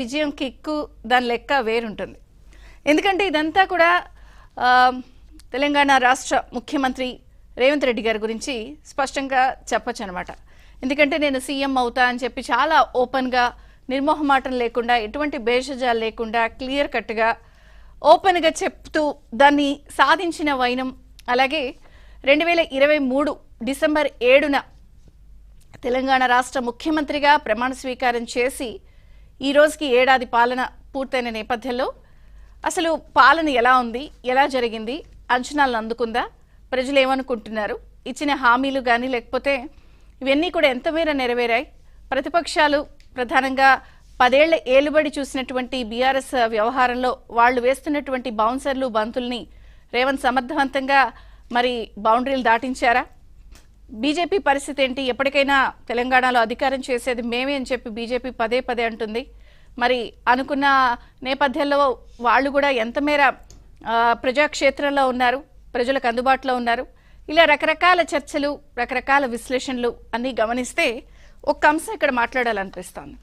విజయం కిక్కు దాని లెక్క వేరుంటుంది. ఎందుకంటే ఇదంతా కూడా తెలంగాణ రాష్ట్ర ముఖ్యమంత్రి రేవంత్ రెడ్డి గారి గురించి స్పష్టంగా చెప్పొచ్చు అనమాట. ఎందుకంటే నేను సీఎం అవుతా అని చెప్పి చాలా ఓపెన్గా, నిర్మోహమాటం లేకుండా, ఎటువంటి భేషజాలు లేకుండా, క్లియర్ కట్గా ఓపెన్గా చెప్తూ దాన్ని సాధించిన వైనం. అలాగే 2023 డిసెంబర్ 7న తెలంగాణ రాష్ట్ర ముఖ్యమంత్రిగా ప్రమాణ స్వీకారం చేసి ఈ రోజుకి ఏడాది పాలన పూర్తయిన నేపథ్యంలో అసలు పాలన ఎలా ఉంది, ఎలా జరిగింది, అంచనాలను అందుకుందా, ప్రజలు ఏమనుకుంటున్నారు, ఇచ్చిన హామీలు కానీ లేకపోతే ఇవన్నీ కూడా ఎంతమేర నెరవేరాయి, ప్రతిపక్షాలు ప్రధానంగా 10 ఏళ్ల ఏలుబడి చూసినటువంటి బీఆర్ఎస్ వ్యవహారంలో వాళ్ళు వేస్తున్నటువంటి బౌన్సర్లు బంతుల్ని రేవంత్ సమర్థవంతంగా మరి బౌండరీలు దాటించారా, బీజేపీ పరిస్థితి ఏంటి, ఎప్పటికైనా తెలంగాణలో అధికారం చేసేది మేమే అని చెప్పి బీజేపీ పదే పదే అంటుంది. మరి అనుకున్న నేపథ్యంలో వాళ్ళు కూడా ఎంతమేర ప్రజాక్షేత్రంలో ఉన్నారు, ప్రజలకు అందుబాటులో ఉన్నారు, ఇలా రకరకాల చర్చలు, రకరకాల విశ్లేషణలు అన్నీ గమనిస్తే ఒక అంశం ఇక్కడ మాట్లాడాలనిపిస్తోంది.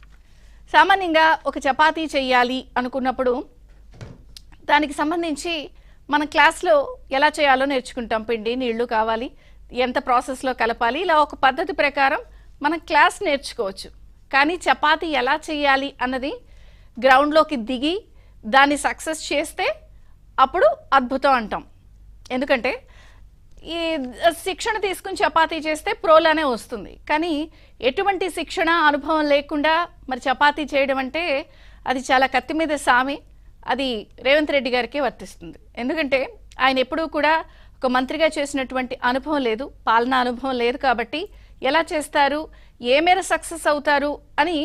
సామాన్యంగా ఒక చపాతీ చెయ్యాలి అనుకున్నప్పుడు దానికి సంబంధించి మన క్లాస్లో ఎలా చేయాలో నేర్చుకుంటాం. పిండి నీళ్లు కావాలి, ఎంత ప్రాసెస్లో కలపాలి, ఇలా ఒక పద్ధతి ప్రకారం మనం క్లాస్ నేర్చుకోవచ్చు. కానీ చపాతీ ఎలా చేయాలి అన్నది గ్రౌండ్లోకి దిగి దాన్ని సక్సెస్ చేస్తే అప్పుడు అద్భుతం అంటాం. ఎందుకంటే ఈ శిక్షణ తీసుకుని చపాతీ చేస్తే ప్రోలానే వస్తుంది. కానీ ఎటువంటి శిక్షణ, అనుభవం లేకుండా మరి చపాతీ చేయడం అంటే అది చాలా కత్తి మీద సామి. అది రేవంత్ రెడ్డి గారికే వర్తిస్తుంది. ఎందుకంటే ఆయన ఎప్పుడూ కూడా ఒక మంత్రిగా చేసినటువంటి అనుభవం లేదు, పాలనా అనుభవం లేదు. కాబట్టి ఎలా చేస్తారు, ఏ మేర సక్సెస్ అవుతారు అని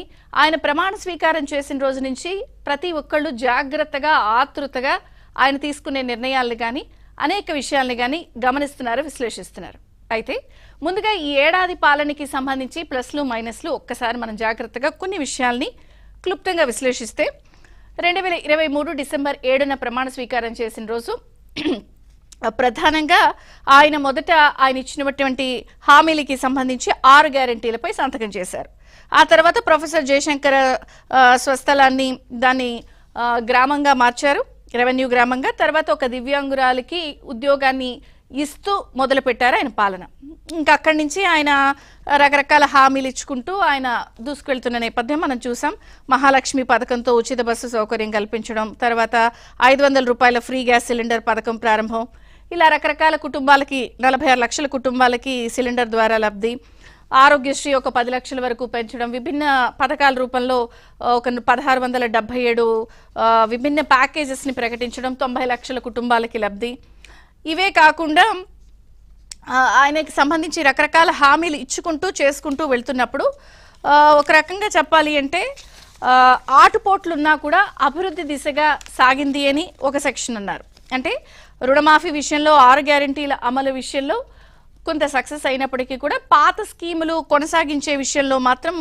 ఆయన ప్రమాణ స్వీకారం చేసిన రోజు నుంచి ప్రతి ఒక్కళ్ళు జాగ్రత్తగా, ఆతృతగా ఆయన తీసుకునే నిర్ణయాలను కానీ అనేక విషయాల్ని కానీ గమనిస్తున్నారు, విశ్లేషిస్తున్నారు. అయితే ముందుగా ఈ ఏడాది పాలనకి సంబంధించి ప్లస్లు మైనస్లు ఒక్కసారి మనం జాగ్రత్తగా కొన్ని విషయాల్ని క్లుప్తంగా విశ్లేషిస్తే 2023 డిసెంబర్ 7న ప్రమాణ స్వీకారం చేసిన రోజు ప్రధానంగా ఆయన మొదట ఆయన ఇచ్చినటువంటి హామీలకి సంబంధించి 6 గ్యారంటీలపై సంతకం చేశారు. ఆ తర్వాత ప్రొఫెసర్ జయశంకర్ స్వస్థలాన్ని దాన్ని గ్రామంగా మార్చారు, రెవెన్యూ గ్రామంగా. తర్వాత ఒక దివ్యాంగురాలకి ఉద్యోగాన్ని ఇస్తూ మొదలుపెట్టారు ఆయన పాలన. ఇంకా అక్కడి నుంచి ఆయన రకరకాల హామీలు ఇచ్చుకుంటూ ఆయన దూసుకెళ్తున్న నేపథ్యం మనం చూసాం. మహాలక్ష్మి పథకంతో ఉచిత బస్సు సౌకర్యం కల్పించడం, తర్వాత 500 రూపాయల ఫ్రీ గ్యాస్ సిలిండర్ పథకం ప్రారంభం, ఇలా రకరకాల కుటుంబాలకి 46 లక్షల కుటుంబాలకి సిలిండర్ ద్వారా లబ్ధి, ఆరోగ్యశ్రీ ఒక 10 లక్షల వరకు పెంచడం, విభిన్న పథకాల రూపంలో ఒక 1677 విభిన్న ప్యాకేజెస్ని ప్రకటించడం, 90 లక్షల కుటుంబాలకి లబ్ధి. ఇవే కాకుండా ఆయనకి సంబంధించి రకరకాల హామీలు ఇచ్చుకుంటూ చేసుకుంటూ వెళ్తున్నప్పుడు ఒక రకంగా చెప్పాలి అంటే ఆటుపోట్లున్నా కూడా అభివృద్ధి దిశగా సాగింది అని ఒక సెక్షన్ అన్నారు. అంటే రుణమాఫీ విషయంలో 6 గ్యారంటీల అమలు విషయంలో కొంత సక్సెస్ అయినప్పటికీ కూడా పాత స్కీములు కొనసాగించే విషయంలో మాత్రం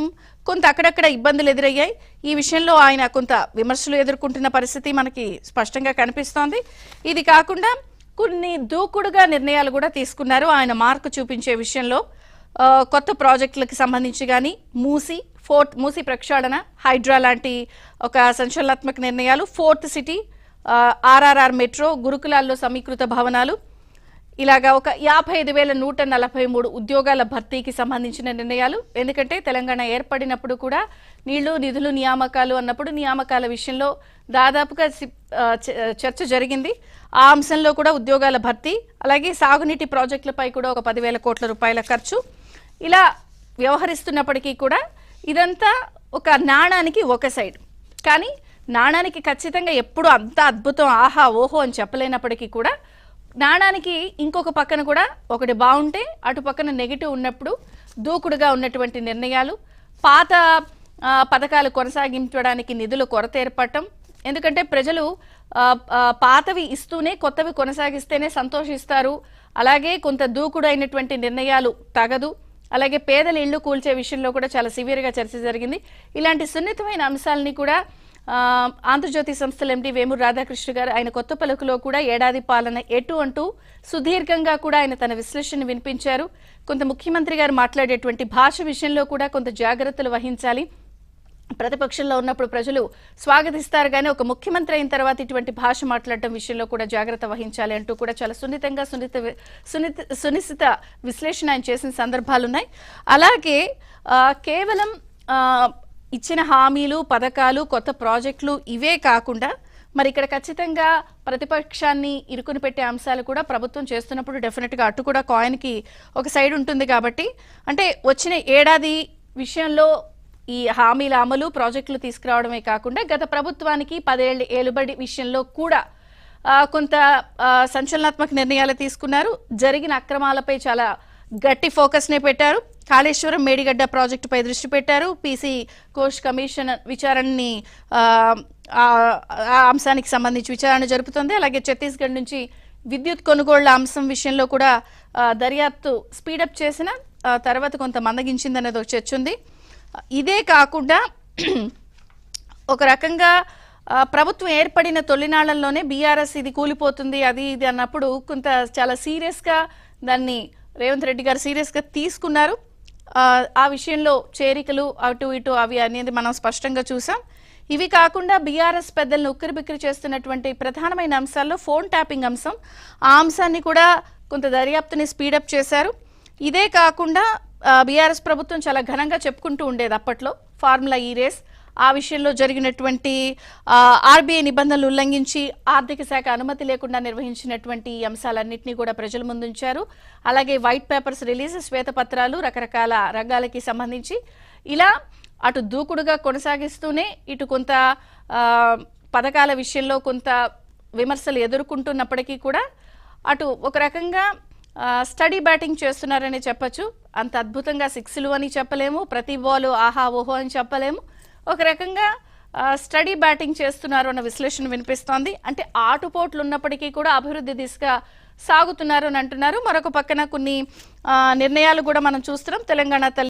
కొంత అక్కడక్కడ ఇబ్బందులు ఎదురయ్యాయి. ఈ విషయంలో ఆయన కొంత విమర్శలు ఎదుర్కొంటున్న పరిస్థితి మనకి స్పష్టంగా కనిపిస్తోంది. ఇది కాకుండా కొన్ని దూకుడుగా నిర్ణయాలు కూడా తీసుకున్నారు ఆయన మార్కు చూపించే విషయంలో. కొత్త ప్రాజెక్టులకు సంబంధించి కానీ మూసీ ప్రక్షాళన, హైడ్రా లాంటి ఒక సంచలనాత్మక నిర్ణయాలు, 4th సిటీ, ఆర్ఆర్ఆర్ మెట్రో, గురుకులాల్లో సమీకృత భవనాలు, ఇలాగా ఒక 55,143 ఉద్యోగాల భర్తీకి సంబంధించిన నిర్ణయాలు. ఎందుకంటే తెలంగాణ ఏర్పడినప్పుడు కూడా నీళ్లు, నిధులు, నియామకాలు అన్నప్పుడు నియామకాల విషయంలో దాదాపుగా చర్చ జరిగింది. ఆ అంశంలో కూడా ఉద్యోగాల భర్తీ, అలాగే సాగునీటి ప్రాజెక్టులపై కూడా ఒక 10,000 కోట్ల రూపాయల ఖర్చు. ఇలా వ్యవహరిస్తున్నప్పటికీ కూడా ఇదంతా ఒక నాణానికి ఒక సైడ్. కానీ నాణానికి ఖచ్చితంగా ఎప్పుడు అంత అద్భుతం, ఆహా ఓహో అని చెప్పలేనప్పటికీ కూడా నాణానికి ఇంకొక పక్కన కూడా ఒకటి బాగుంటే అటు పక్కన నెగిటివ్ ఉన్నప్పుడు దూకుడుగా ఉన్నటువంటి నిర్ణయాలు, పాత పథకాలు కొనసాగించడానికి నిధులు కొరత ఏర్పడటం. ఎందుకంటే ప్రజలు పాతవి ఇస్తూనే కొత్తవి కొనసాగిస్తేనే సంతోషిస్తారు. అలాగే కొంత దూకుడు అయినటువంటి నిర్ణయాలు తగదు. అలాగే పేదల ఇళ్లు కూల్చే విషయంలో కూడా చాలా సివియర్గా చర్చ జరిగింది. ఇలాంటి సున్నితమైన అంశాలని కూడా ఆంధ్రజ్యోతి సంస్థల ఎండీ వేమూరు రాధాకృష్ణ గారు ఆయన కొత్త పలుకులో కూడా ఏడాది పాలన ఎటు అంటూ సుదీర్ఘంగా కూడా ఆయన తన విశ్లేషణ వినిపించారు. కొంత ముఖ్యమంత్రి గారు మాట్లాడేటువంటి భాష విషయంలో కూడా కొంత జాగ్రత్తలు వహించాలి. ప్రతిపక్షంలో ఉన్నప్పుడు ప్రజలు స్వాగతిస్తారు కానీ ఒక ముఖ్యమంత్రి అయిన తర్వాత ఇటువంటి భాష మాట్లాడటం విషయంలో కూడా జాగ్రత్త వహించాలి అంటూ కూడా చాలా సున్నితంగా సునిశ్చిత విశ్లేషణ ఆయన చేసిన సందర్భాలు ఉన్నాయి. అలాగే కేవలం ఇచ్చిన హామీలు, పథకాలు, కొత్త ప్రాజెక్టులు ఇవే కాకుండా మరి ఇక్కడ ఖచ్చితంగా ప్రతిపక్షాన్ని ఇరుకుని పెట్టే అంశాలు కూడా ప్రభుత్వం చేస్తున్నప్పుడు డెఫినెట్గా అటు కూడా కాయిన్కి ఒక సైడ్ ఉంటుంది. కాబట్టి అంటే వచ్చిన ఏడాది విషయంలో ఈ హామీల అమలు, ప్రాజెక్టులు తీసుకురావడమే కాకుండా గత ప్రభుత్వానికి 10 ఏళ్ల ఏలుబడి విషయంలో కూడా కొంత సంచలనాత్మక నిర్ణయాలు తీసుకున్నారు. జరిగిన అక్రమాలపై చాలా గట్టి ఫోకస్నే పెట్టారు. కాళేశ్వరం, మేడిగడ్డ ప్రాజెక్టుపై దృష్టి పెట్టారు. పీసీ కోష్ కమిషన్ విచారణని ఆ అంశానికి సంబంధించి విచారణ జరుపుతుంది. అలాగే ఛత్తీస్గఢ్ నుంచి విద్యుత్ కొనుగోళ్ల అంశం విషయంలో కూడా దర్యాప్తు స్పీడప్ చేసిన తర్వాత కొంత మందగించిందనేది ఒక చర్చ ఉంది. ఇదే కాకుండా ఒక రకంగా ప్రభుత్వం ఏర్పడిన తొలినాళ్లలోనే బీఆర్ఎస్ ఇది కూలిపోతుంది అది ఇది అన్నప్పుడు కొంత చాలా సీరియస్గా దాన్ని రేవంత్ రెడ్డి గారు సీరియస్గా తీసుకున్నారు. ఆ విషయంలో చేరికలు అటు ఇటు అవి అనేది మనం స్పష్టంగా చూసాం. ఇవి కాకుండా బీఆర్ఎస్ పెద్దలను ఉక్కిరిబిక్కిరి చేస్తున్నటువంటి ప్రధానమైన అంశాల్లో ఫోన్ ట్యాపింగ్ అంశం, ఆ అంశాన్ని కూడా కొంత దర్యాప్తుని స్పీడప్ చేశారు. ఇదే కాకుండా బీఆర్ఎస్ ప్రభుత్వం చాలా ఘనంగా చెప్పుకుంటూ ఉండేది అప్పట్లో ఫార్ములా ఈ రేస్, ఆ విషయంలో జరిగినటువంటి ఆర్బీఐ నిబంధనలు ఉల్లంఘించి ఆర్థిక శాఖ అనుమతి లేకుండా నిర్వహించినటువంటి అంశాలన్నింటినీ కూడా ప్రజల ముందుంచారు. అలాగే వైట్ పేపర్స్ రిలీజ్, శ్వేతపత్రాలు, రకరకాల రంగాలకి సంబంధించి ఇలా అటు దూకుడుగా కొనసాగిస్తూనే ఇటు కొంత పథకాల విషయంలో కొంత విమర్శలు ఎదుర్కొంటున్నప్పటికీ కూడా అటు ఒక రకంగా స్టడీ బ్యాటింగ్ చేస్తున్నారని చెప్పచ్చు. అంత అద్భుతంగా 6లు అని చెప్పలేము, ప్రతి బాల్ ఆహా ఓహో అని చెప్పలేము. ఒక రకంగా స్టడీ బ్యాటింగ్ చేస్తున్నారు అన్న విశ్లేషణ వినిపిస్తోంది. అంటే ఆటుపోట్లు ఉన్నప్పటికీ కూడా అభివృద్ధి దిశగా సాగుతున్నారు అని అంటున్నారు. మరొక పక్కన కొన్ని నిర్ణయాలు కూడా మనం చూస్తున్నాం. తెలంగాణ